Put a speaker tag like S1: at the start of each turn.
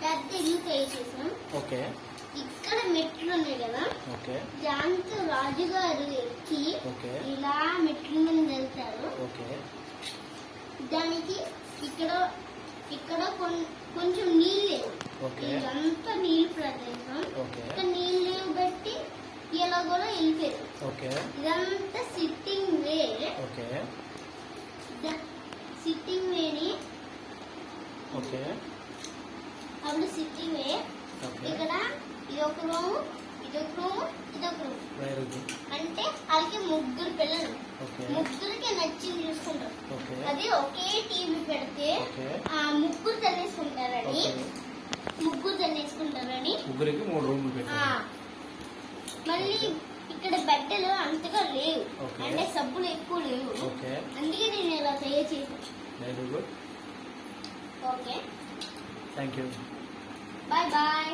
S1: పెద్ద ఇల్లు చేసేసాం.
S2: ఓకే.
S1: ఇక్కడ మెట్లు ఉన్నాయి కదా,
S2: ఓకే.
S1: దాంతో రాజుగారు ఎక్కి ఇలా మెట్ల మీద వెళ్తారు.
S2: ఓకే.
S1: దానికి ఇక్కడ ఇక్కడ కొంచెం నీళ్ళు, ఇదంతా నీళ్ళు ప్రదేశం. ఇక్కడ నీళ్ళు బట్టి ఇలా కూడా వెళ్ళిపోయారు. ఇదంతా సిట్టింగ్ వే. సిట్టింగ్ వేని అప్పుడు సిట్టింగ్ వే. ఇక్కడ ఇదొక రూము, ఇదొక రూము, ఇదొక రూమ్. అంటే వాళ్ళకి ముగ్గురు పిల్లలు, ముగ్గురికి నచ్చింది చూసుకుంటారు. అది ఒకే టీవీ పెడితే ఆ ముగ్గురు తన్నేసుకుంటారని
S2: ముగ్గురికి 3 రూములు పెట్టారు.
S1: మళ్ళీ ఇక్కడ బట్టలు అంతగా లేవు, అంటే సబ్బులు ఎక్కువ లేవు. అందుకే నేను ఇలా తయారు చేశాను.
S2: Very good.
S1: Okay,
S2: thank you.
S1: Bye bye.